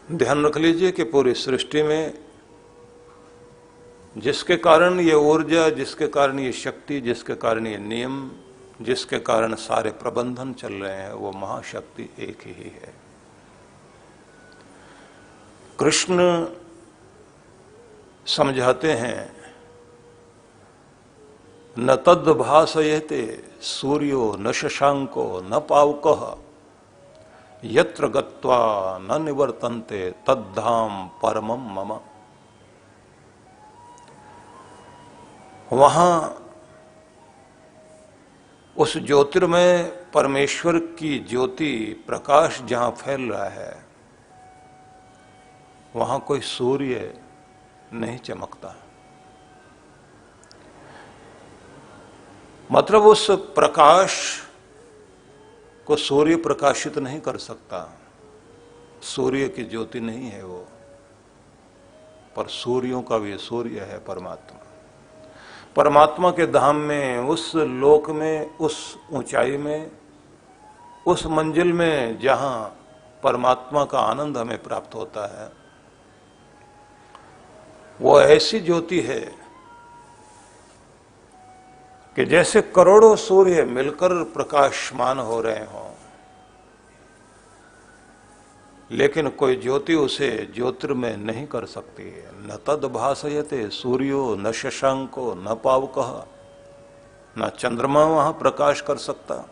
ध्यान रख लीजिए कि पूरी सृष्टि में जिसके कारण ये ऊर्जा, जिसके कारण ये शक्ति, जिसके कारण ये नियम, जिसके कारण सारे प्रबंधन चल रहे हैं, वो महाशक्ति एक ही है। कृष्ण समझाते हैं, न तद भासयते सूर्यो न शशांको न पावकः यत्र गत्वा न निवर्तन्ते तद्धाम परमं मम। वहां उस ज्योतिर्मय परमेश्वर की ज्योति, प्रकाश जहां फैल रहा है, वहां कोई सूर्य नहीं चमकता। मतलब उस प्रकाश को सूर्य प्रकाशित नहीं कर सकता। सूर्य की ज्योति नहीं है वो, पर सूर्यों का भी सूर्य है परमात्मा। परमात्मा के धाम में, उस लोक में, उस ऊंचाई में, उस मंजिल में जहां परमात्मा का आनंद हमें प्राप्त होता है, वो ऐसी ज्योति है कि जैसे करोड़ों सूर्य मिलकर प्रकाशमान हो रहे हों, लेकिन कोई ज्योति उसे ज्योतिर्मय नहीं कर सकती है। न तद भासयते सूर्यो न शशांको न पावकः, न चंद्रमा वहां प्रकाश कर सकता,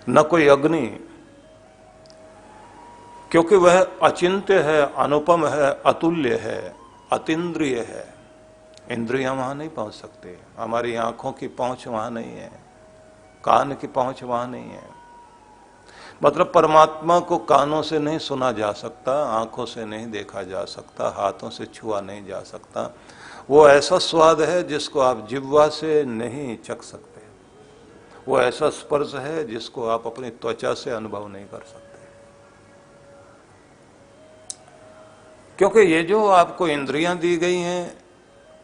न कोई अग्नि, क्योंकि वह अचिंत्य है, अनुपम है, अतुल्य है, अतीन्द्रिय है। इंद्रियां वहां नहीं पहुंच सकते। हमारी आंखों की पहुंच वहां नहीं है, कान की पहुंच वहां नहीं है। मतलब परमात्मा को कानों से नहीं सुना जा सकता, आंखों से नहीं देखा जा सकता, हाथों से छुआ नहीं जा सकता। वो ऐसा स्वाद है जिसको आप जिह्वा से नहीं चख सकते। वो ऐसा स्पर्श है जिसको आप अपनी त्वचा से अनुभव नहीं कर सकते। क्योंकि ये जो आपको इंद्रियां दी गई हैं,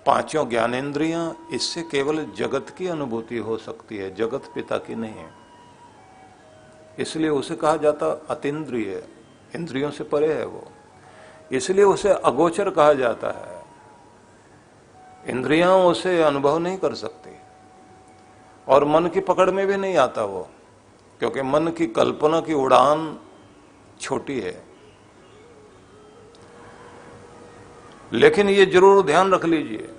पांचों ज्ञानेंद्रियां, इससे केवल जगत की अनुभूति हो सकती है, जगत पिता की नहीं है। इसलिए उसे कहा जाता अतीन्द्रिय, इंद्रियों से परे है वो। इसलिए उसे अगोचर कहा जाता है। इंद्रियां उसे अनुभव नहीं कर सकती और मन की पकड़ में भी नहीं आता वो, क्योंकि मन की कल्पना की उड़ान छोटी है। लेकिन ये जरूर ध्यान रख लीजिए,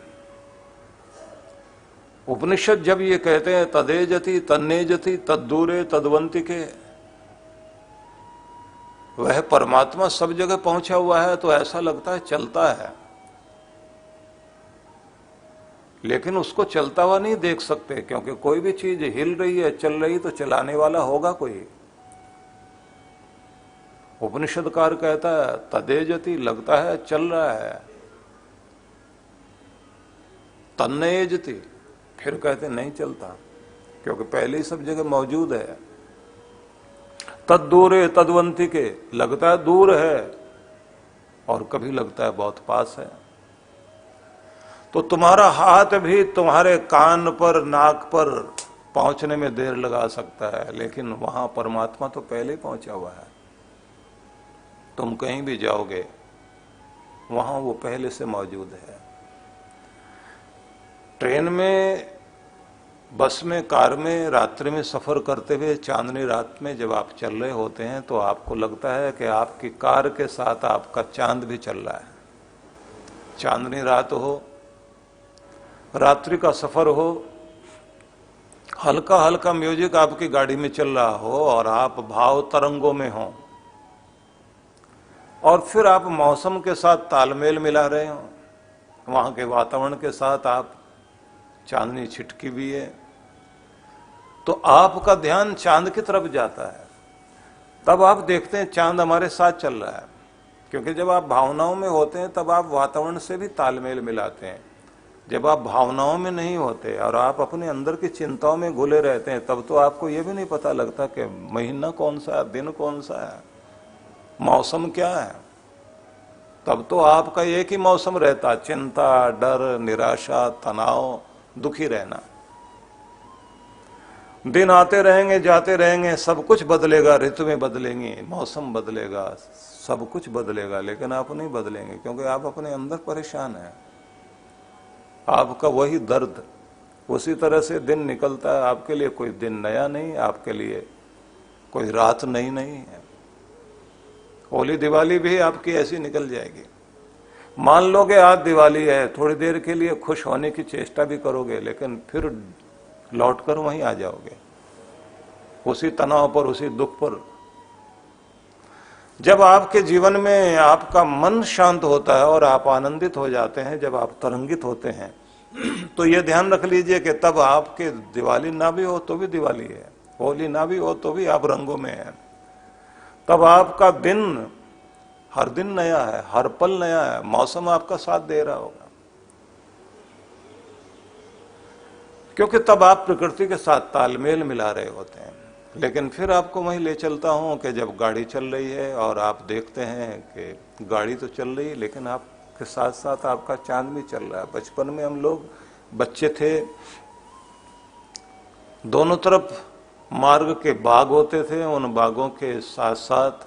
उपनिषद जब ये कहते हैं तदेजति तन्नेजति तद्दूरे तद्वंतिके, वह परमात्मा सब जगह पहुंचा हुआ है तो ऐसा लगता है चलता है, लेकिन उसको चलता हुआ नहीं देख सकते, क्योंकि कोई भी चीज हिल रही है, चल रही, तो चलाने वाला होगा कोई। उपनिषदकार कहता है तदेजति, लगता है चल रहा है, तन्नेजति, फिर कहते नहीं चलता, क्योंकि पहले ही सब जगह मौजूद है। तद्दूरे तद्वंतिके, लगता है दूर है और कभी लगता है बहुत पास है। तो तुम्हारा हाथ भी तुम्हारे कान पर, नाक पर पहुंचने में देर लगा सकता है, लेकिन वहां परमात्मा तो पहले ही पहुंचा हुआ है। तुम कहीं भी जाओगे, वहां वो पहले से मौजूद है। ट्रेन में, बस में, कार में, रात्रि में सफर करते हुए, चांदनी रात में जब आप चल रहे होते हैं, तो आपको लगता है कि आपकी कार के साथ आपका चांद भी चल रहा है। चांदनी रात हो, रात्रि का सफर हो, हल्का हल्का म्यूजिक आपकी गाड़ी में चल रहा हो और आप भाव तरंगों में हो, और फिर आप मौसम के साथ तालमेल मिला रहे हो, वहां के वातावरण के साथ आप, चांदनी छिटकी भी है, तो आपका ध्यान चांद की तरफ जाता है। तब आप देखते हैं चांद हमारे साथ चल रहा है, क्योंकि जब आप भावनाओं में होते हैं तब आप वातावरण से भी तालमेल मिलाते हैं। जब आप भावनाओं में नहीं होते और आप अपने अंदर की चिंताओं में घुले रहते हैं, तब तो आपको यह भी नहीं पता लगता कि महीना कौन सा है, दिन कौन सा है, मौसम क्या है। तब तो आपका एक ही मौसम रहता, चिंता, डर, निराशा, तनाव, दुखी रहना। दिन आते रहेंगे जाते रहेंगे, सब कुछ बदलेगा, ऋतुएं बदलेंगी, मौसम बदलेगा, सब कुछ बदलेगा, लेकिन आप नहीं बदलेंगे क्योंकि आप अपने अंदर परेशान हैं। आपका वही दर्द, उसी तरह से दिन निकलता है। आपके लिए कोई दिन नया नहीं, आपके लिए कोई रात नई नहीं है। होली दिवाली भी आपकी ऐसी निकल जाएगी। मान लो कि आज दिवाली है, थोड़ी देर के लिए खुश होने की चेष्टा भी करोगे, लेकिन फिर लौटकर वहीं आ जाओगे, उसी तनाव पर, उसी दुख पर। जब आपके जीवन में आपका मन शांत होता है और आप आनंदित हो जाते हैं, जब आप तरंगित होते हैं, तो यह ध्यान रख लीजिए कि तब आपके दिवाली ना भी हो तो भी दिवाली है, होली ना भी हो तो भी आप रंगों में हैं। तब आपका दिन, हर दिन नया है, हर पल नया है, मौसम आपका साथ दे रहा होगा, क्योंकि तब आप प्रकृति के साथ तालमेल मिला रहे होते हैं। लेकिन फिर आपको वहीं ले चलता हूं कि जब गाड़ी चल रही है और आप देखते हैं कि गाड़ी तो चल रही है, लेकिन आपके साथ साथ आपका चांद भी चल रहा है। बचपन में हम लोग बच्चे थे, दोनों तरफ मार्ग के बाग होते थे, उन बागों के साथ साथ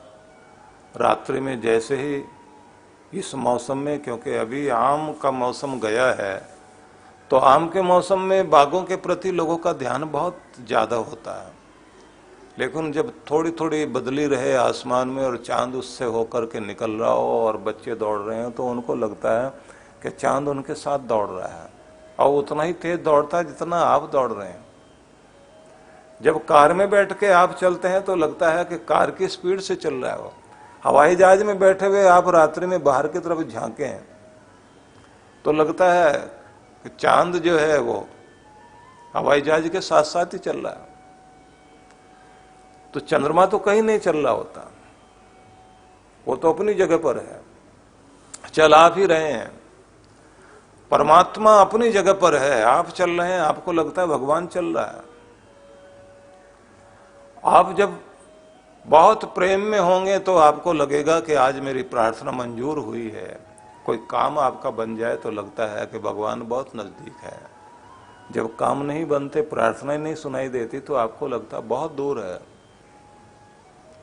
रात्रि में जैसे ही इस मौसम में, क्योंकि अभी आम का मौसम गया है, तो आम के मौसम में बागों के प्रति लोगों का ध्यान बहुत ज्यादा होता है। लेकिन जब थोड़ी थोड़ी बदली रहे आसमान में और चांद उससे होकर के निकल रहा हो और बच्चे दौड़ रहे हैं, तो उनको लगता है कि चांद उनके साथ दौड़ रहा है, और उतना ही तेज दौड़ता है जितना आप दौड़ रहे हैं। जब कार में बैठ के आप चलते हैं तो लगता है कि कार की स्पीड से चल रहा है वो। हवाई जहाज में बैठे हुए आप रात्रि में बाहर की तरफ झांके हैं तो लगता है कि चांद जो है वो हवाई जहाज के साथ साथ ही चल रहा है। तो चंद्रमा तो कहीं नहीं चल रहा होता, वो तो अपनी जगह पर है, चल आप ही रहे हैं। परमात्मा अपनी जगह पर है, आप चल रहे हैं, आपको लगता है भगवान चल रहा है। आप जब बहुत प्रेम में होंगे तो आपको लगेगा कि आज मेरी प्रार्थना मंजूर हुई है। कोई काम आपका बन जाए तो लगता है कि भगवान बहुत नजदीक है। जब काम नहीं बनते, प्रार्थना ही नहीं सुनाई देती, तो आपको लगता है बहुत दूर है।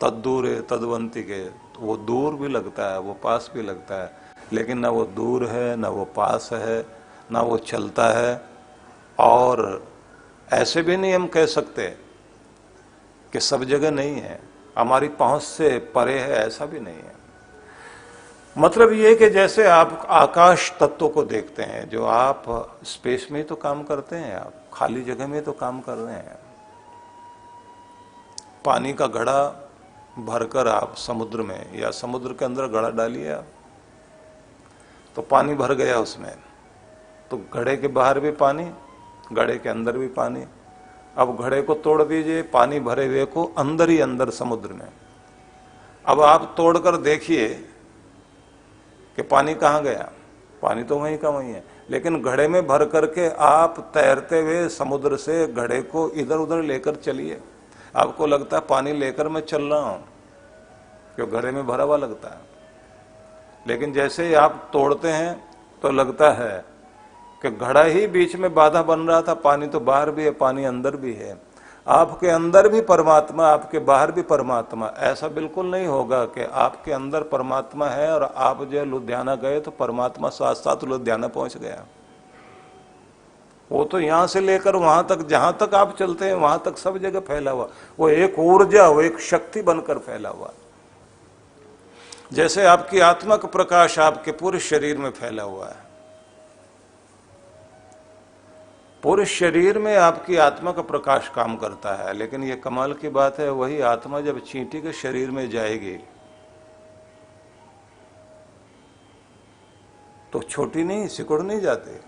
तद दूर है तदवंती के, तो वो दूर भी लगता है, वो पास भी लगता है, लेकिन ना वो दूर है, ना वो पास है, ना वो चलता है। और ऐसे भी नहीं हम कह सकते कि सब जगह नहीं है, हमारी पहुंच से परे है, ऐसा भी नहीं है। मतलब ये कि जैसे आप आकाश तत्वों को देखते हैं, जो आप स्पेस में तो काम करते हैं, आप खाली जगह में तो काम कर रहे हैं। पानी का घड़ा भरकर आप समुद्र में या समुद्र के अंदर घड़ा डालिए आप, तो पानी भर गया उसमें, तो घड़े के बाहर भी पानी, घड़े के अंदर भी पानी। अब घड़े को तोड़ दीजिए, पानी भरे हुए को अंदर ही अंदर समुद्र में। अब आप तोड़कर देखिए कि पानी कहाँ गया, पानी तो वहीं का वहीं है, लेकिन घड़े में भर करके आप तैरते हुए समुद्र से घड़े को इधर उधर लेकर चलिए, आपको लगता है पानी लेकर मैं चल रहा हूं, क्यों घड़े में भरा हुआ लगता है। लेकिन जैसे ही आप तोड़ते हैं तो लगता है कि घड़ा ही बीच में बाधा बन रहा था, पानी तो बाहर भी है, पानी अंदर भी है। आपके अंदर भी परमात्मा, आपके बाहर भी परमात्मा। ऐसा बिल्कुल नहीं होगा कि आपके अंदर परमात्मा है और आप जो लुधियाना गए तो परमात्मा साथ साथ लुधियाना पहुंच गया। वो तो यहां से लेकर वहां तक, जहां तक आप चलते हैं वहां तक सब जगह फैला हुआ, वो एक ऊर्जा, वो एक शक्ति बनकर फैला हुआ। जैसे आपकी आत्मा का प्रकाश आपके पूरे शरीर में फैला हुआ है, पूरे शरीर में आपकी आत्मा का प्रकाश काम करता है। लेकिन ये कमाल की बात है, वही आत्मा जब चींटी के शरीर में जाएगी तो छोटी नहीं, सिकुड़ नहीं जाती।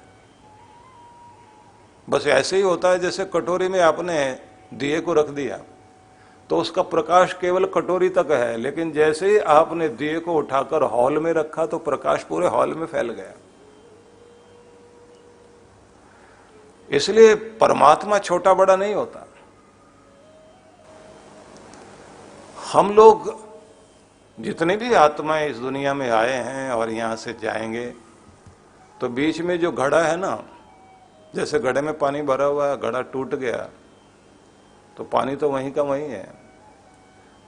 बस ऐसे ही होता है जैसे कटोरी में आपने दिए को रख दिया तो उसका प्रकाश केवल कटोरी तक है, लेकिन जैसे ही आपने दिए को उठाकर हॉल में रखा तो प्रकाश पूरे हॉल में फैल गया। इसलिए परमात्मा छोटा बड़ा नहीं होता। हम लोग जितने भी आत्माएं इस दुनिया में आए हैं और यहां से जाएंगे, तो बीच में जो घड़ा है ना, जैसे घड़े में पानी भरा हुआ है, घड़ा टूट गया तो पानी तो वहीं का वहीं है।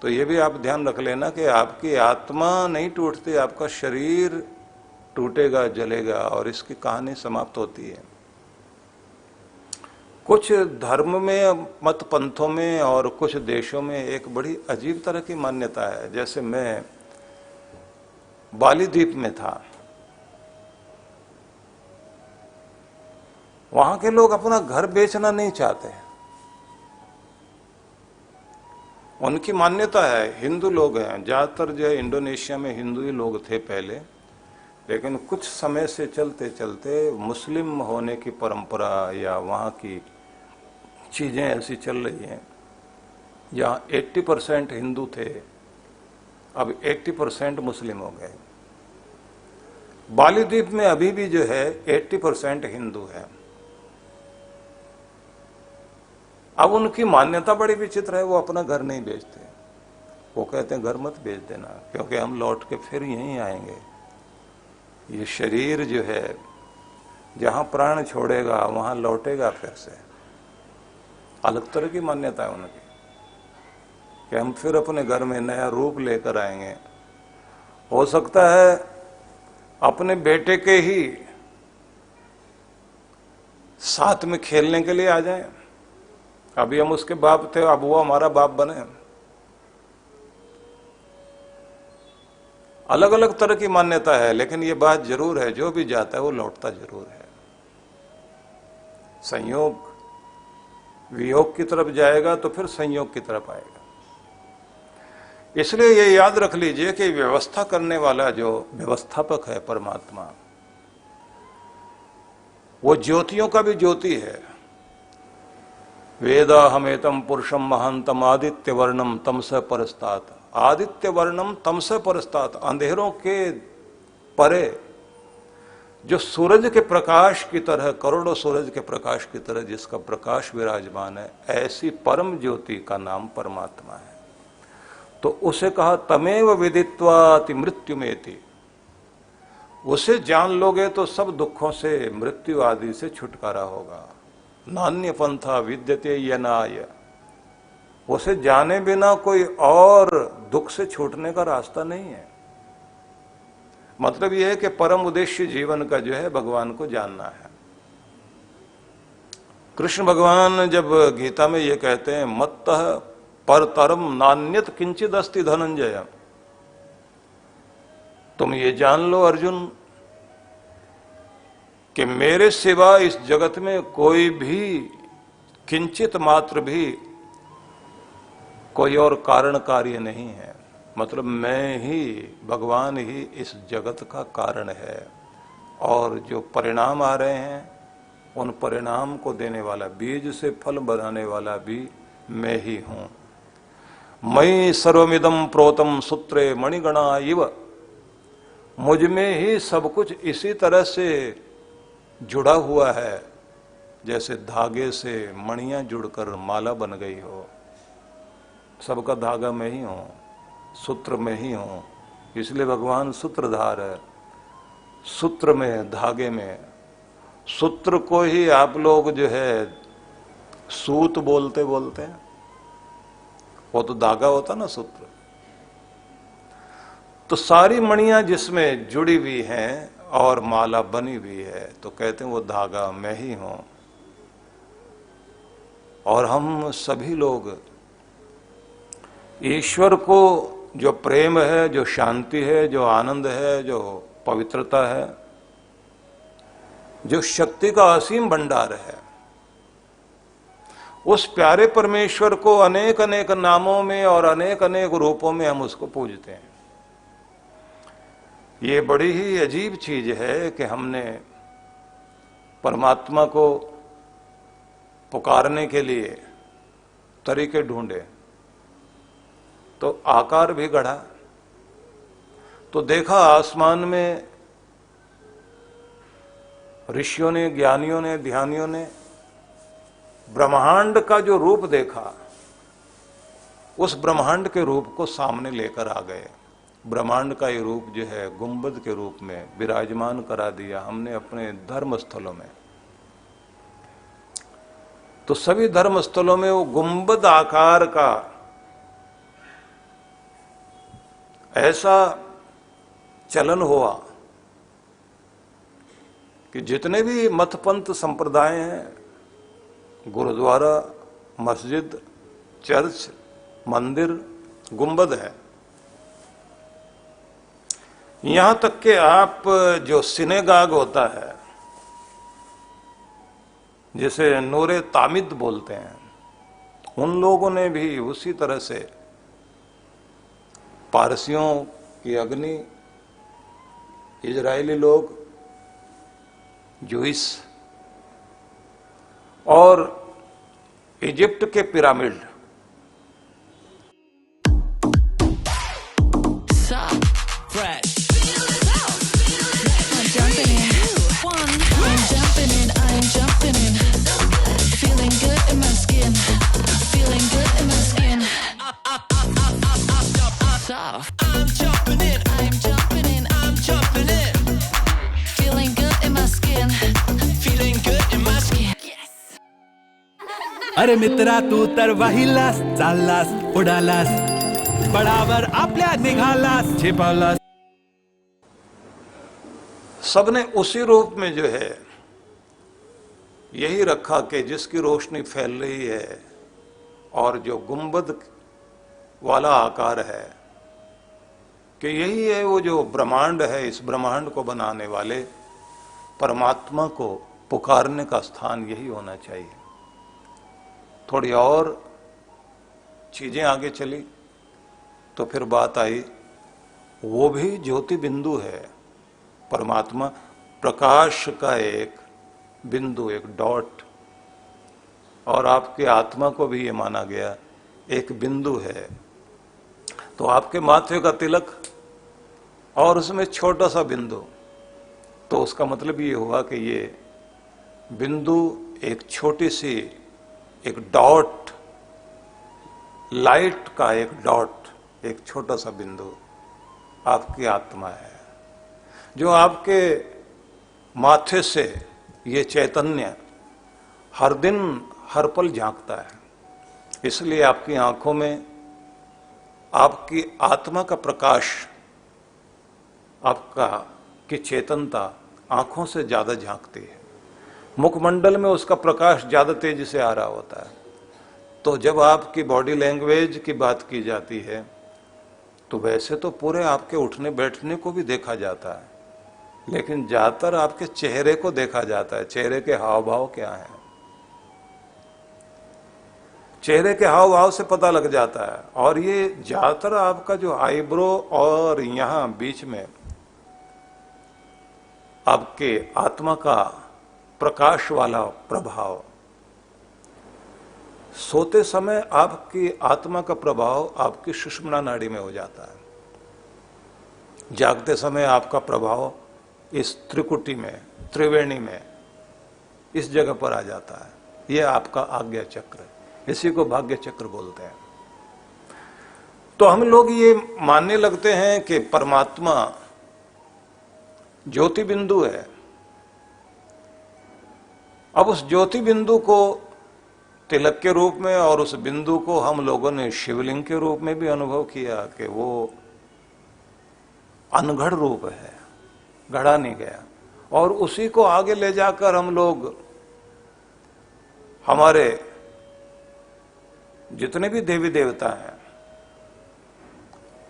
तो ये भी आप ध्यान रख लेना कि आपकी आत्मा नहीं टूटती, आपका शरीर टूटेगा, जलेगा और इसकी कहानी समाप्त होती है। कुछ धर्म में, मत पंथों में और कुछ देशों में एक बड़ी अजीब तरह की मान्यता है। जैसे मैं बाली द्वीप में था, वहां के लोग अपना घर बेचना नहीं चाहते। उनकी मान्यता है, हिंदू लोग हैं ज्यादातर, जो है इंडोनेशिया में हिंदू ही लोग थे पहले, लेकिन कुछ समय से चलते चलते मुस्लिम होने की परंपरा या वहां की चीजें ऐसी चल रही हैं। जहां 80% हिंदू थे, अब 80% मुस्लिम हो गए। बाली द्वीप में अभी भी जो है 80% हिंदू है। अब उनकी मान्यता बड़ी विचित्र है, वो अपना घर नहीं बेचते। वो कहते हैं घर मत बेच देना, क्योंकि हम लौट के फिर यहीं आएंगे। ये शरीर जो है जहां प्राण छोड़ेगा वहां लौटेगा फिर से। अलग तरह की मान्यता है उनकी कि हम फिर अपने घर में नया रूप लेकर आएंगे। हो सकता है अपने बेटे के ही साथ में खेलने के लिए आ जाएं। अभी हम उसके बाप थे, अब वो हमारा बाप बने। अलग अलग तरह की मान्यता है, लेकिन ये बात जरूर है, जो भी जाता है वो लौटता जरूर है। संयोग वियोग की तरफ जाएगा तो फिर संयोग की तरफ आएगा। इसलिए ये याद रख लीजिए कि व्यवस्था करने वाला जो व्यवस्थापक है परमात्मा, वो ज्योतियों का भी ज्योति है। वेदा हमेतम पुरुषम महांतम आदित्य वर्णम तमस परस्तात। आदित्य वर्णम तमस परस्तात, अंधेरों के परे जो सूरज के प्रकाश की तरह, करोड़ों सूरज के प्रकाश की तरह जिसका प्रकाश विराजमान है, ऐसी परम ज्योति का नाम परमात्मा है। तो उसे कहा तमेव विदित्वाति मृत्युमेति। उसे जान लोगे तो सब दुखों से, मृत्यु आदि से छुटकारा होगा। नान्य पंथा विद्यते यनाय। उसे जाने बिना कोई और दुख से छूटने का रास्ता नहीं है। मतलब यह है कि परम उद्देश्य जीवन का जो है भगवान को जानना है। कृष्ण भगवान जब गीता में ये कहते हैं मत्तः परतरम नान्यत किंचित अस्ति धनंजय, तुम ये जान लो अर्जुन कि मेरे सिवा इस जगत में कोई भी किंचित मात्र भी कोई और कारण कार्य नहीं है। मतलब मैं ही, भगवान ही इस जगत का कारण है, और जो परिणाम आ रहे हैं उन परिणाम को देने वाला, बीज से फल बनाने वाला भी मैं ही हूं। मयि सर्वमिदं प्रोतम सूत्रे मणिगणा इव। मुझ में ही सब कुछ इसी तरह से जुड़ा हुआ है जैसे धागे से मणियां जुड़कर माला बन गई हो। सबका धागा मैं ही हूं, सूत्र में ही हूं, इसलिए भगवान सूत्रधार है। सूत्र में, धागे में, सूत्र को ही आप लोग जो है सूत बोलते हैं, वो तो धागा होता ना सूत्र। तो सारी मणियां जिसमें जुड़ी हुई हैं और माला बनी हुई है, तो कहते हैं वो धागा मैं ही हूं। और हम सभी लोग ईश्वर को, जो प्रेम है, जो शांति है, जो आनंद है, जो पवित्रता है, जो शक्ति का असीम भंडार है, उस प्यारे परमेश्वर को अनेक अनेक नामों में और अनेक अनेक रूपों में हम उसको पूजते हैं। ये बड़ी ही अजीब चीज है कि हमने परमात्मा को पुकारने के लिए तरीके ढूंढे, तो आकार भी गढ़ा, तो देखा आसमान में ऋषियों ने, ज्ञानियों ने, ध्यानियों ने ब्रह्मांड का जो रूप देखा, उस ब्रह्मांड के रूप को सामने लेकर आ गए। ब्रह्मांड का ये रूप जो है गुंबद के रूप में विराजमान करा दिया हमने अपने धर्म स्थलों में। तो सभी धर्म स्थलों में वो गुंबद आकार का ऐसा चलन हुआ कि जितने भी मतपंथ संप्रदाय हैं, गुरुद्वारा, मस्जिद, चर्च, मंदिर, गुंबद है। यहां तक कि आप जो सिनेगाग होता है, जिसे नूरे तामिद बोलते हैं, उन लोगों ने भी उसी तरह से पारसियों की अग्नि, इजरायली लोग, जूइस और इजिप्ट के पिरामिड, अरे मित्रा, तू तर वाहिलास, चाललास, उडालास, बडावर आपल्या निघालास, छिपावलास। सबने उसी रूप में जो है यही रखा कि जिसकी रोशनी फैल रही है और जो गुंबद वाला आकार है, कि यही है वो जो ब्रह्मांड है। इस ब्रह्मांड को बनाने वाले परमात्मा को पुकारने का स्थान यही होना चाहिए। थोड़ी और चीजें आगे चली तो फिर बात आई, वो भी ज्योति बिंदु है। परमात्मा प्रकाश का एक बिंदु, एक डॉट, और आपकी आत्मा को भी ये माना गया एक बिंदु है। तो आपके माथे का तिलक और उसमें छोटा सा बिंदु, तो उसका मतलब ये हुआ कि ये बिंदु एक छोटी सी, एक डॉट, लाइट का एक डॉट, एक छोटा सा बिंदु आपकी आत्मा है, जो आपके माथे से ये चैतन्य हर दिन हर पल झांकता है। इसलिए आपकी आंखों में आपकी आत्मा का प्रकाश, आपका की चेतनता आंखों से ज्यादा झांकती है। मुखमंडल में उसका प्रकाश ज्यादा तेजी से आ रहा होता है। तो जब आपकी बॉडी लैंग्वेज की बात की जाती है तो वैसे तो पूरे आपके उठने बैठने को भी देखा जाता है, लेकिन ज्यादातर आपके चेहरे को देखा जाता है। चेहरे के हाव भाव क्या हैं, चेहरे के हाव भाव से पता लग जाता है। और ये ज्यादातर आपका जो आईब्रो और यहां बीच में आपके आत्मा का प्रकाश वाला प्रभाव, सोते समय आपकी आत्मा का प्रभाव आपकी सुषुम्ना नाड़ी में हो जाता है। जागते समय आपका प्रभाव इस त्रिकुटी में, त्रिवेणी में, इस जगह पर आ जाता है। यह आपका आज्ञा चक्र है, इसी को भाग्य चक्र बोलते हैं। तो हम लोग ये मानने लगते हैं कि परमात्मा ज्योति बिंदु है। अब उस ज्योति बिंदु को तिलक के रूप में, और उस बिंदु को हम लोगों ने शिवलिंग के रूप में भी अनुभव किया कि वो अनगढ़ रूप है, गढ़ा नहीं गया। और उसी को आगे ले जाकर हम लोग हमारे जितने भी देवी देवता हैं,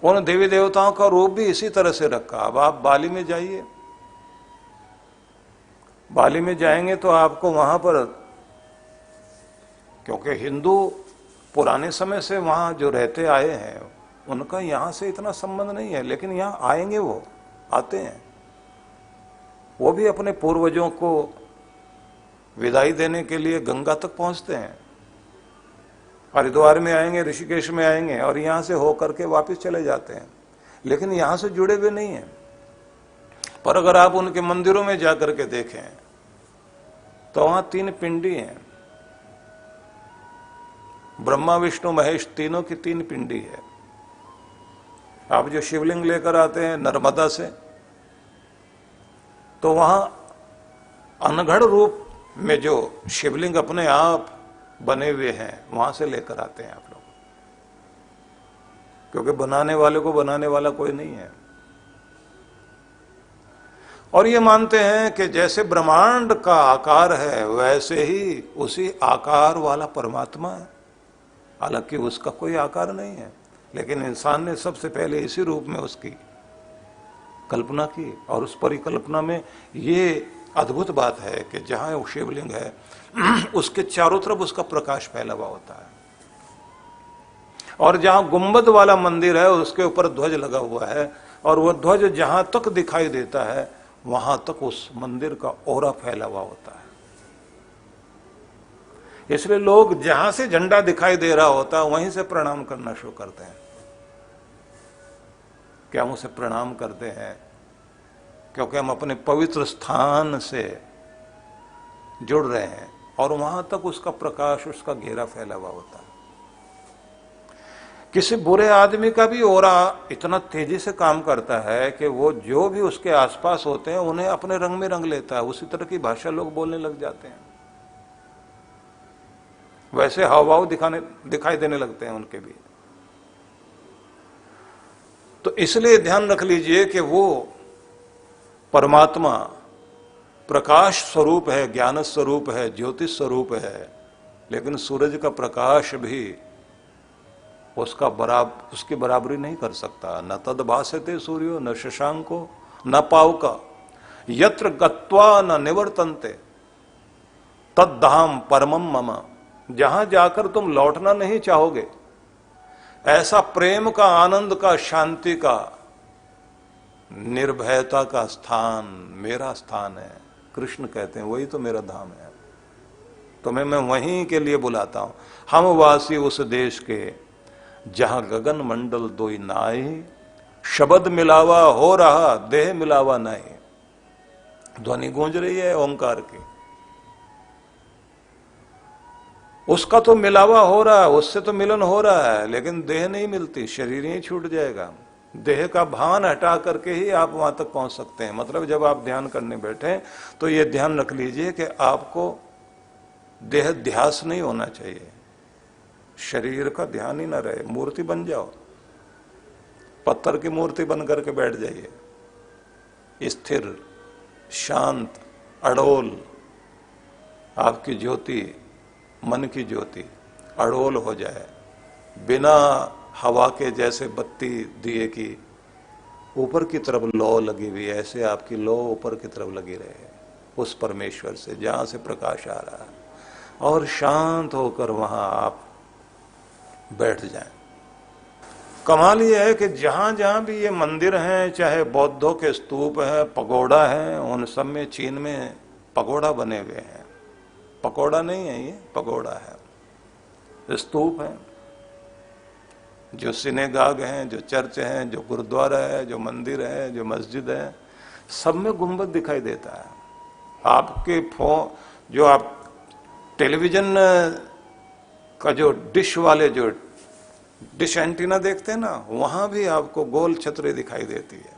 उन देवी देवताओं का रूप भी इसी तरह से रखा। अब आप बाली में जाइए, बाली में जाएंगे तो आपको वहां पर, क्योंकि हिंदू पुराने समय से वहां जो रहते आए हैं, उनका यहां से इतना संबंध नहीं है, लेकिन यहां आएंगे, वो आते हैं, वो भी अपने पूर्वजों को विदाई देने के लिए गंगा तक पहुंचते हैं। हरिद्वार में आएंगे, ऋषिकेश में आएंगे और यहां से होकर के वापस चले जाते हैं, लेकिन यहां से जुड़े हुए नहीं हैं। पर अगर आप उनके मंदिरों में जाकर के देखें तो वहां 3 पिंडी हैं, ब्रह्मा विष्णु महेश, तीनों की 3 पिंडी है। आप जो शिवलिंग लेकर आते हैं नर्मदा से, तो वहां अनगढ़ रूप में जो शिवलिंग अपने आप बने हुए हैं वहां से लेकर आते हैं आप लोग, क्योंकि बनाने वाले को बनाने वाला कोई नहीं है। और ये मानते हैं कि जैसे ब्रह्मांड का आकार है वैसे ही उसी आकार वाला परमात्मा है, हालांकि उसका कोई आकार नहीं है, लेकिन इंसान ने सबसे पहले इसी रूप में उसकी कल्पना की। और उस परिकल्पना में ये अद्भुत बात है कि जहां वो शिवलिंग है उसके चारों तरफ उसका प्रकाश फैला हुआ होता है, और जहां गुंबद वाला मंदिर है उसके ऊपर ध्वज लगा हुआ है, और वह ध्वज जहां तक दिखाई देता है वहां तक उस मंदिर का ऑरा फैला हुआ होता है। इसलिए लोग जहां से झंडा दिखाई दे रहा होता है वहीं से प्रणाम करना शुरू करते हैं। क्या हम उसे प्रणाम करते हैं? क्योंकि हम अपने पवित्र स्थान से जुड़ रहे हैं और वहां तक उसका प्रकाश, उसका घेरा फैला हुआ होता है। किसी बुरे आदमी का भी ऑरा इतना तेजी से काम करता है कि वो जो भी उसके आसपास होते हैं उन्हें अपने रंग में रंग लेता है। उसी तरह की भाषा लोग बोलने लग जाते हैं, वैसे हाव-भाव दिखाई देने लगते हैं उनके भी। तो इसलिए ध्यान रख लीजिए कि वो परमात्मा प्रकाश स्वरूप है, ज्ञान स्वरूप है, ज्योतिष स्वरूप है, लेकिन सूरज का प्रकाश भी उसकी बराबरी नहीं कर सकता। न तद भासते सूर्यो न शशांको न पावका यत्र गत्वा न निवर्तन्ते तद्धाम परमम मम। जहां जाकर तुम लौटना नहीं चाहोगे, ऐसा प्रेम का, आनंद का, शांति का, निर्भयता का स्थान मेरा स्थान है। कृष्ण कहते हैं वही तो मेरा धाम है, तुम्हें मैं वहीं के लिए बुलाता हूं। हम वासी उस देश के जहां गगन मंडल दोई नाई, शब्द मिलावा हो रहा देह मिलावा नहीं। ध्वनि गूंज रही है ओंकार की, उसका तो मिलावा हो रहा है, उससे तो मिलन हो रहा है, लेकिन देह नहीं मिलती, शरीर ही छूट जाएगा। देह का भान हटा करके ही आप वहां तक पहुंच सकते हैं। मतलब जब आप ध्यान करने बैठे तो ये ध्यान रख लीजिए कि आपको देह ध्यास नहीं होना चाहिए, शरीर का ध्यान ही ना रहे। मूर्ति बन जाओ, पत्थर की मूर्ति बन करके बैठ जाइए, स्थिर, शांत, अड़ोल। आपकी ज्योति, मन की ज्योति अड़ोल हो जाए, बिना हवा के, जैसे बत्ती दिए की ऊपर की तरफ लौ लगी हुई, ऐसे आपकी लौ ऊपर की तरफ लगी रहे उस परमेश्वर से जहां से प्रकाश आ रहा है, और शांत होकर वहां आप बैठ जाएं। कमाल यह है कि जहां जहां भी ये मंदिर हैं, चाहे बौद्धों के स्तूप हैं, पगोड़ा हैं, उन सब में, चीन में पगोड़ा बने हुए हैं। पकोड़ा नहीं है, ये पगोड़ा है। स्तूप है, जो सिनेगाग हैं, जो चर्च हैं, जो गुरुद्वारा है, जो मंदिर है, जो मस्जिद है, सब में गुंबद दिखाई देता है। आपके जो आप टेलीविजन का जो डिश वाले जो डिश एंटीना देखते हैं ना, वहां भी आपको गोल छतरी दिखाई देती है।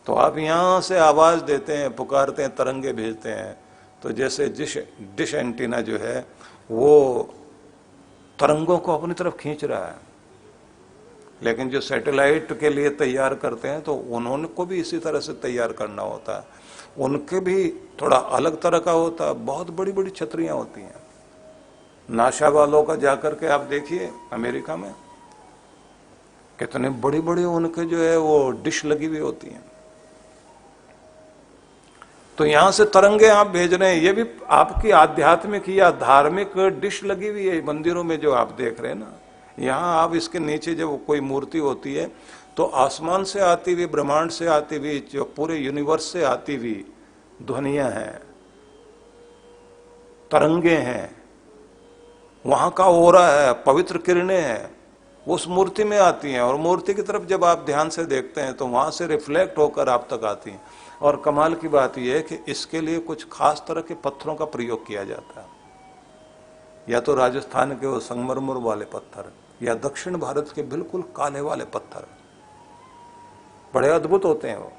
तो आप यहां से आवाज देते हैं, पुकारते हैं, तरंगे भेजते हैं, तो जैसे डिश एंटीना जो है वो तरंगों को अपनी तरफ खींच रहा है। लेकिन जो सैटेलाइट के लिए तैयार करते हैं तो उन्होंने को भी इसी तरह से तैयार करना होता है, उनके भी थोड़ा अलग तरह का होता है। बहुत बड़ी बड़ी छतरियां होती हैं। नासा वालों का जाकर के आप देखिए अमेरिका में, कितने बड़ी बड़ी उनके जो है वो डिश लगी हुई होती हैं। तो यहां से तरंगे आप भेज रहे हैं, ये भी आपकी आध्यात्मिक या धार्मिक डिश लगी हुई है मंदिरों में जो आप देख रहे हैं ना। यहां आप इसके नीचे जब कोई मूर्ति होती है तो आसमान से आती हुई, ब्रह्मांड से आती हुई, जो पूरे यूनिवर्स से आती हुई ध्वनियां हैं, तरंगे हैं, वहां का ओरा है, पवित्र किरणें हैं, उस मूर्ति में आती हैं। और मूर्ति की तरफ जब आप ध्यान से देखते हैं तो वहां से रिफ्लेक्ट होकर आप तक आती हैं। और कमाल की बात यह है कि इसके लिए कुछ खास तरह के पत्थरों का प्रयोग किया जाता है, या तो राजस्थान के वो संगमरमर वाले पत्थर, या दक्षिण भारत के बिल्कुल काले वाले पत्थर, बड़े अद्भुत होते हैं वो।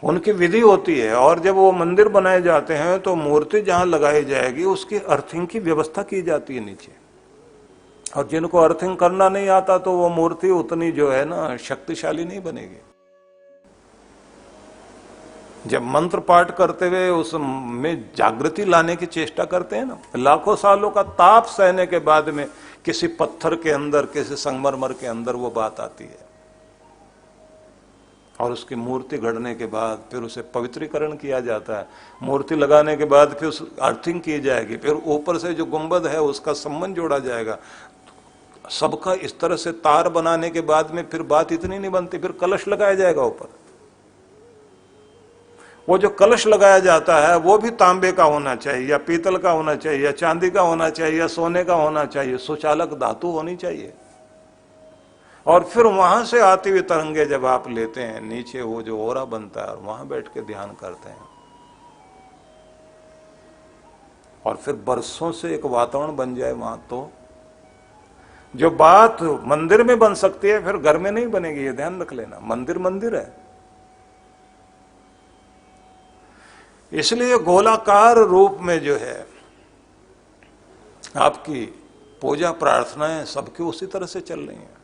उनकी विधि होती है। और जब वो मंदिर बनाए जाते हैं तो मूर्ति जहां लगाई जाएगी उसकी अर्थिंग की व्यवस्था की जाती है नीचे। और जिनको अर्थिंग करना नहीं आता तो वो मूर्ति उतनी जो है ना शक्तिशाली नहीं बनेगी। जब मंत्र पाठ करते हुए उसमें जागृति लाने की चेष्टा करते हैं ना, लाखों सालों का ताप सहने के बाद में किसी पत्थर के अंदर, किसी संगमरमर के अंदर वो बात आती है। और उसकी मूर्ति गढ़ने के बाद फिर उसे पवित्रीकरण किया जाता है। मूर्ति लगाने के बाद फिर उस अर्थिंग की जाएगी, फिर ऊपर से जो गुंबद है उसका संबंध जोड़ा जाएगा। सबका इस तरह से तार बनाने के बाद में फिर बात इतनी नहीं बनती, फिर कलश लगाया जाएगा ऊपर। वो जो कलश लगाया जाता है वो भी तांबे का होना चाहिए या पीतल का होना चाहिए या चांदी का होना चाहिए या सोने का होना चाहिए, सुचालक धातु होनी चाहिए। और फिर वहां से आती हुई तरंगे जब आप लेते हैं, नीचे वो जो ओरा बनता है और वहां बैठ के ध्यान करते हैं, और फिर बरसों से एक वातावरण बन जाए वहां, तो जो बात मंदिर में बन सकती है फिर घर में नहीं बनेगी। ये ध्यान रख लेना, मंदिर मंदिर है। इसलिए गोलाकार रूप में जो है आपकी पूजा प्रार्थनाएं सबकी उसी तरह से चल रही हैं।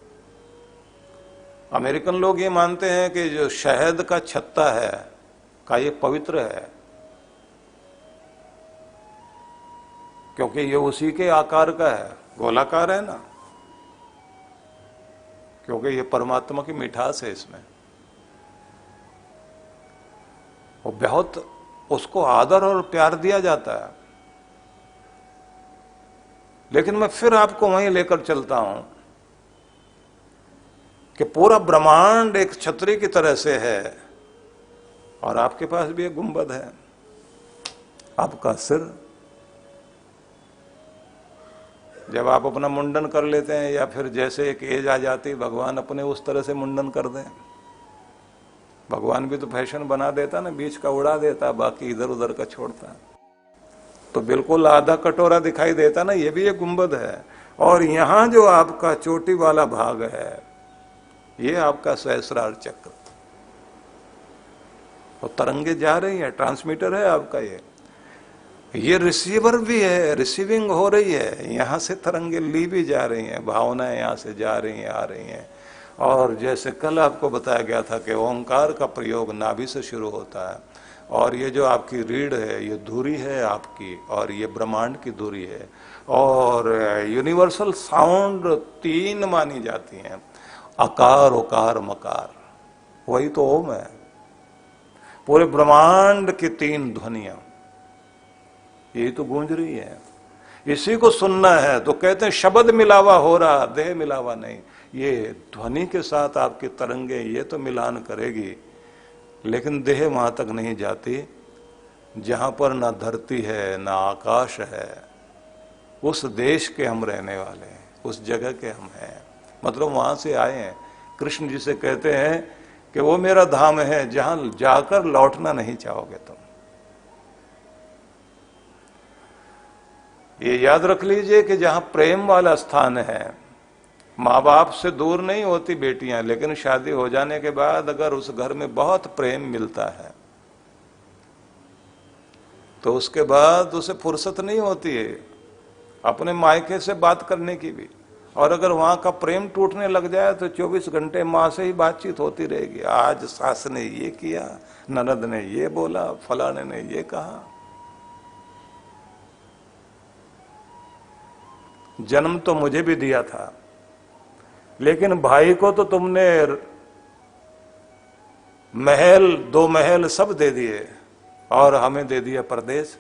अमेरिकन लोग ये मानते हैं कि जो शहद का छत्ता है का ये पवित्र है, क्योंकि ये उसी के आकार का है, गोलाकार है ना, क्योंकि ये परमात्मा की मिठास है इसमें। वो बहुत उसको आदर और प्यार दिया जाता है। लेकिन मैं फिर आपको वहीं लेकर चलता हूं कि पूरा ब्रह्मांड एक छतरी की तरह से है और आपके पास भी एक गुंबद है, आपका सिर। जब आप अपना मुंडन कर लेते हैं या फिर जैसे एक एज आ जाती, भगवान अपने उस तरह से मुंडन कर दें। भगवान भी तो फैशन बना देता ना, बीच का उड़ा देता, बाकी इधर उधर का छोड़ता, तो बिल्कुल आधा कटोरा दिखाई देता ना, ये भी एक गुंबद है। और यहां जो आपका चोटी वाला भाग है ये आपका सहस्रार चक्र, और तरंगे जा रही है, ट्रांसमीटर है आपका ये रिसीवर भी है, रिसीविंग हो रही है, यहां से तरंगे ली भी जा रही हैं, भावनाएं यहां से जा रही हैं, आ रही हैं। और जैसे कल आपको बताया गया था कि ओंकार का प्रयोग नाभि से शुरू होता है, और ये जो आपकी रीढ़ है ये धुरी है आपकी, और ये ब्रह्मांड की धुरी है। और यूनिवर्सल साउंड 3 मानी जाती हैं, अकार उकार मकार, वही तो ओम है। पूरे ब्रह्मांड की 3 ध्वनियां यही तो गूंज रही है, इसी को सुनना है। तो कहते हैं शब्द मिलावा हो रहा, देह मिलावा नहीं। ये ध्वनि के साथ आपकी तरंगे ये तो मिलान करेगी, लेकिन देह वहां तक नहीं जाती जहां पर ना धरती है ना आकाश है। उस देश के हम रहने वाले हैं, उस जगह के हम हैं, मतलब वहां से आए हैं। कृष्ण जी से कहते हैं कि वो मेरा धाम है जहां जाकर लौटना नहीं चाहोगे तुम। ये याद रख लीजिए कि जहां प्रेम वाला स्थान है, माँ बाप से दूर नहीं होती बेटियां, लेकिन शादी हो जाने के बाद अगर उस घर में बहुत प्रेम मिलता है तो उसके बाद उसे फुर्सत नहीं होती है अपने मायके से बात करने की भी। और अगर वहां का प्रेम टूटने लग जाए तो 24 घंटे माँ से ही बातचीत होती रहेगी। आज सास ने ये किया, ननद ने ये बोला, फलाने ने ये कहा। जन्म तो मुझे भी दिया था, लेकिन भाई को तो तुमने महल 2 महल सब दे दिए और हमें दे दिया परदेश।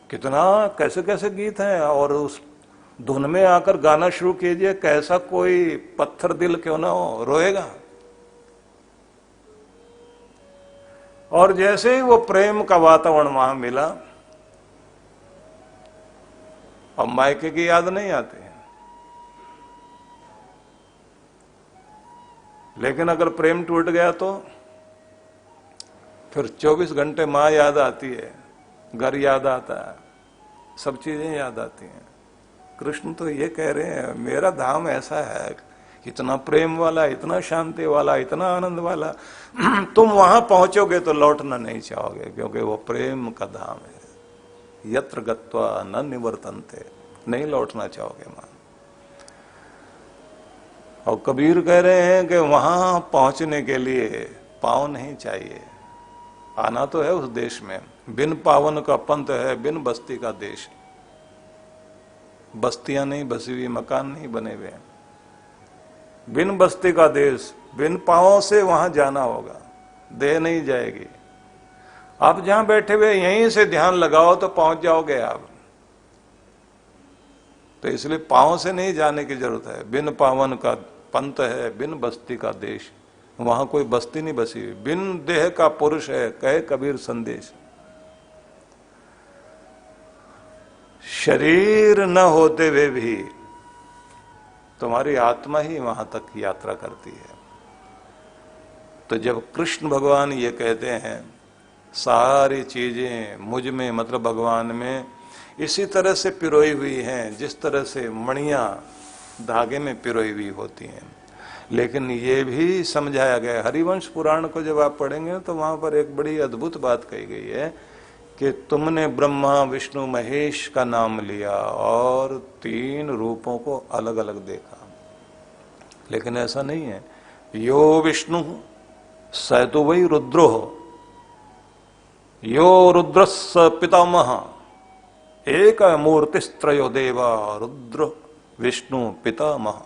कितना कैसे कैसे गीत हैं, और उस धुन में आकर गाना शुरू कीजिए, कैसा कोई पत्थर दिल क्यों ना हो, रोएगा। और जैसे ही वो प्रेम का वातावरण वहां मिला, अब मायके की याद नहीं आती है। लेकिन अगर प्रेम टूट गया तो फिर 24 घंटे माँ याद आती है, घर याद आता है, सब चीजें याद आती हैं। कृष्ण तो ये कह रहे हैं मेरा धाम ऐसा है इतना प्रेम वाला, इतना शांति वाला, इतना आनंद वाला, तुम वहां पहुंचोगे तो लौटना नहीं चाहोगे, क्योंकि वो प्रेम का धाम है। यत्र गत्वा न निवर्तन्ते, नहीं लौटना चाहोगे वहां। और कबीर कह रहे हैं कि वहां पहुंचने के लिए पाँव नहीं चाहिए, आना तो है उस देश में। बिन पावन का पंथ है, बिन बस्ती का देश। बस्तियां नहीं बसी हुई, मकान नहीं बने हुए, बिन बस्ती का देश, बिन पांवों से वहां जाना होगा, देह नहीं जाएगी। आप जहां बैठे हुए यहीं से ध्यान लगाओ तो पहुंच जाओगे आप। तो इसलिए पांवों से नहीं जाने की जरूरत है। बिन पावन का पंथ है, बिन बस्ती का देश, वहां कोई बस्ती नहीं बसी हुई। बिन देह का पुरुष है, कहे कबीर संदेश। शरीर न होते हुए भी तुम्हारी आत्मा ही वहां तक यात्रा करती है। तो जब कृष्ण भगवान ये कहते हैं सारी चीजें मुझ में, मतलब भगवान में इसी तरह से पिरोई हुई हैं जिस तरह से मणियां धागे में पिरोई हुई होती हैं। लेकिन ये भी समझाया गया, हरिवंश पुराण को जब आप पढ़ेंगे तो वहां पर एक बड़ी अद्भुत बात कही गई है कि तुमने ब्रह्मा विष्णु महेश का नाम लिया और 3 रूपों को अलग अलग देखा। लेकिन ऐसा नहीं है। यो विष्णु स तो वही रुद्रो, यो रुद्रस्स पितामह, एक मूर्तिस्त्रयो देवा रुद्र विष्णु पितामह।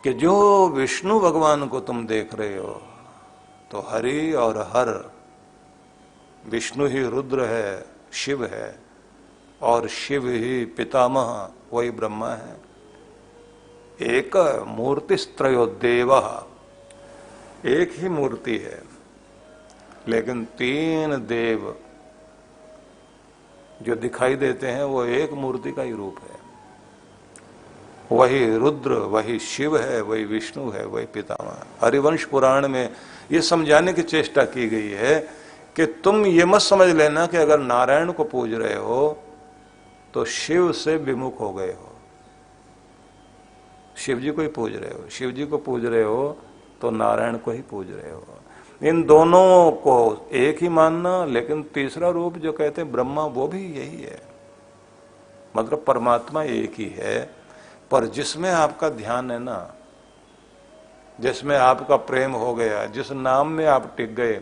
कि जो विष्णु भगवान को तुम देख रहे हो तो हरि और हर, विष्णु ही रुद्र है, शिव है, और शिव ही पितामह, वही ब्रह्मा है। एक मूर्तिस्त्रयो देवा, एक ही मूर्ति है लेकिन 3 देव जो दिखाई देते हैं वो एक मूर्ति का ही रूप है। वही रुद्र, वही शिव है, वही विष्णु है, वही पितामह। हरिवंश पुराण में ये समझाने की चेष्टा की गई है कि तुम ये मत समझ लेना कि अगर नारायण को पूज रहे हो तो शिव से विमुख हो गए हो। शिव जी को ही पूज रहे हो, शिव जी को पूज रहे हो तो नारायण को ही पूज रहे हो। इन दोनों को एक ही मानना। लेकिन तीसरा रूप जो कहते हैं ब्रह्मा, वो भी यही है, मतलब परमात्मा एक ही है। पर जिसमें आपका ध्यान है ना, जिसमें आपका प्रेम हो गया, जिस नाम में आप टिक गए,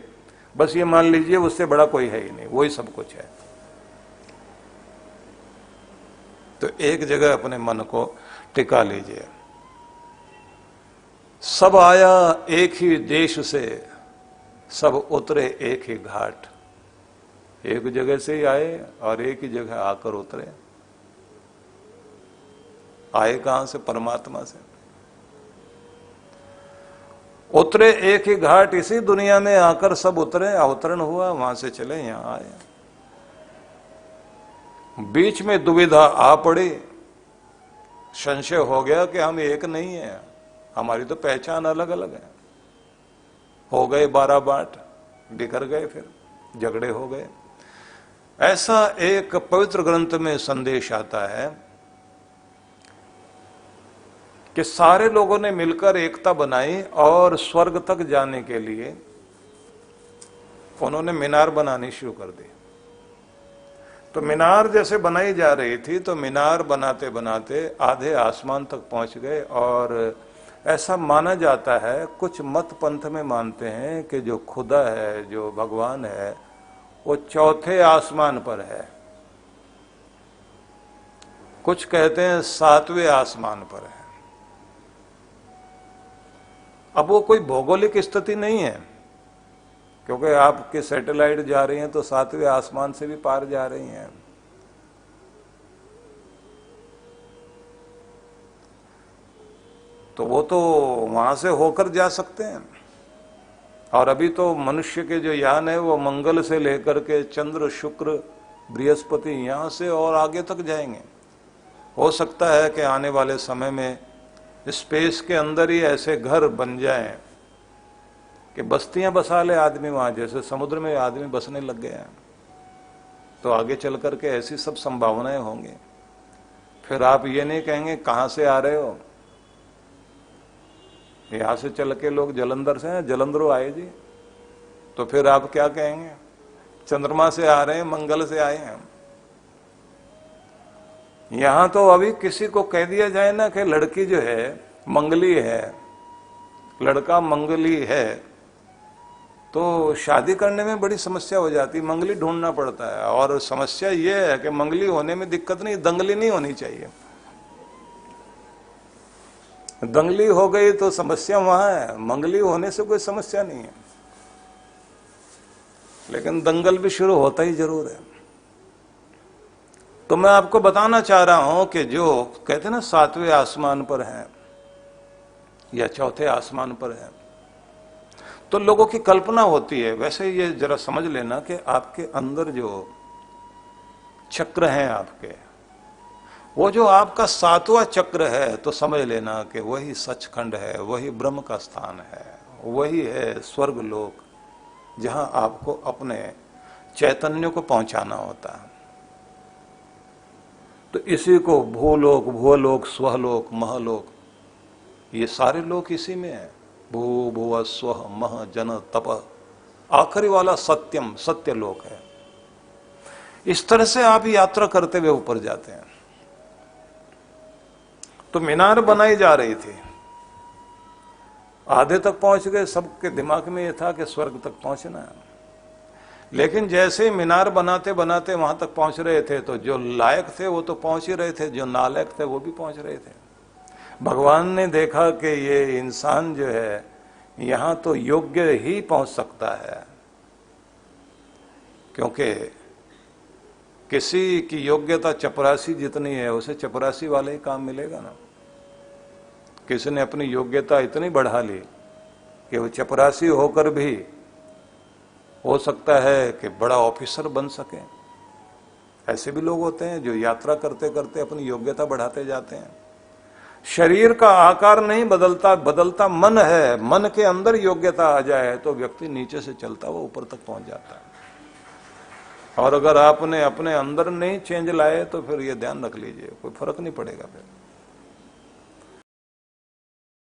बस ये मान लीजिए उससे बड़ा कोई है ही नहीं, वही सब कुछ है। तो एक जगह अपने मन को टिका लीजिए। सब आया एक ही देश से, सब उतरे एक ही घाट। एक जगह से ही आए और एक ही जगह आकर उतरे। आए कहां से? परमात्मा से। उतरे एक ही घाट, इसी दुनिया में आकर सब उतरे, अवतरण हुआ, वहां से चले यहां आए। बीच में दुविधा आ पड़ी, संशय हो गया कि हम एक नहीं है, हमारी तो पहचान अलग अलग है। हो गए 12 बाट, बिखर गए, फिर झगड़े हो गए। ऐसा एक पवित्र ग्रंथ में संदेश आता है कि सारे लोगों ने मिलकर एकता बनाई और स्वर्ग तक जाने के लिए उन्होंने मीनार बनानी शुरू कर दी। तो मीनार जैसे बनाई जा रही थी तो मीनार बनाते बनाते आधे आसमान तक पहुंच गए। और ऐसा माना जाता है, कुछ मत पंथ में मानते हैं कि जो खुदा है, जो भगवान है, वो 4थे आसमान पर है। कुछ कहते हैं 7वें आसमान पर है। अब वो कोई भौगोलिक स्थिति नहीं है, क्योंकि आपके सैटेलाइट जा रही हैं तो 7वें आसमान से भी पार जा रही हैं। तो वो तो वहां से होकर जा सकते हैं। और अभी तो मनुष्य के जो यान है वो मंगल से लेकर के चंद्र, शुक्र, बृहस्पति, यहां से और आगे तक जाएंगे। हो सकता है कि आने वाले समय में स्पेस के अंदर ही ऐसे घर बन जाएं कि बस्तियां बसा ले आदमी वहां, जैसे समुद्र में आदमी बसने लग गए हैं। तो आगे चल करके ऐसी सब संभावनाएं होंगी। फिर आप ये नहीं कहेंगे कहां से आ रहे हो, यहां से चल के लोग जलंधर से हैं, जलंधरों आए जी, तो फिर आप क्या कहेंगे? चंद्रमा से आ रहे हैं, मंगल से आए हैं। यहां तो अभी किसी को कह दिया जाए ना कि लड़की जो है मंगली है, लड़का मंगली है, तो शादी करने में बड़ी समस्या हो जाती है, मंगली ढूंढना पड़ता है। और समस्या यह है कि मंगली होने में दिक्कत नहीं, दंगली नहीं होनी चाहिए। दंगली हो गई तो समस्या वहां है, मंगली होने से कोई समस्या नहीं है, लेकिन दंगल भी शुरू होता ही जरूर है। तो मैं आपको बताना चाह रहा हूं कि जो कहते हैं ना 7वें आसमान पर है या चौथे आसमान पर है, तो लोगों की कल्पना होती है। वैसे ये जरा समझ लेना कि आपके अंदर जो चक्र हैं आपके, वो जो आपका 7वां चक्र है, तो समझ लेना कि वही सचखंड है, वही ब्रह्म का स्थान है, वही है स्वर्ग लोक, जहां आपको अपने चैतन्य को पहुंचाना होता है। तो इसी को भूलोक, भूलोक, स्वलोक, महलोक, ये सारे लोक इसी में है। भू भुव स्व मह जन तप, आखिरी वाला सत्यम, सत्य लोक है। इस तरह से आप यात्रा करते हुए ऊपर जाते हैं। तो मीनार बनाई जा रही थी, आधे तक पहुंच गए, सबके दिमाग में यह था कि स्वर्ग तक पहुंचना है। लेकिन जैसे ही मीनार बनाते बनाते वहां तक पहुंच रहे थे, तो जो लायक थे वो तो पहुंच ही रहे थे, जो नालायक थे वो भी पहुंच रहे थे। भगवान ने देखा कि ये इंसान जो है यहां तो योग्य ही पहुंच सकता है, क्योंकि किसी की योग्यता चपरासी जितनी है, उसे चपरासी वाले ही काम मिलेगा ना। किसी ने अपनी योग्यता इतनी बढ़ा ली कि वो चपरासी होकर भी हो सकता है कि बड़ा ऑफिसर बन सके। ऐसे भी लोग होते हैं जो यात्रा करते करते अपनी योग्यता बढ़ाते जाते हैं। शरीर का आकार नहीं बदलता, बदलता मन है। मन के अंदर योग्यता आ जाए तो व्यक्ति नीचे से चलता हुआ ऊपर तक पहुंच जाता है। और अगर आपने अपने अंदर नहीं चेंज लाए तो फिर ये ध्यान रख लीजिए, कोई फर्क नहीं पड़ेगा फिर।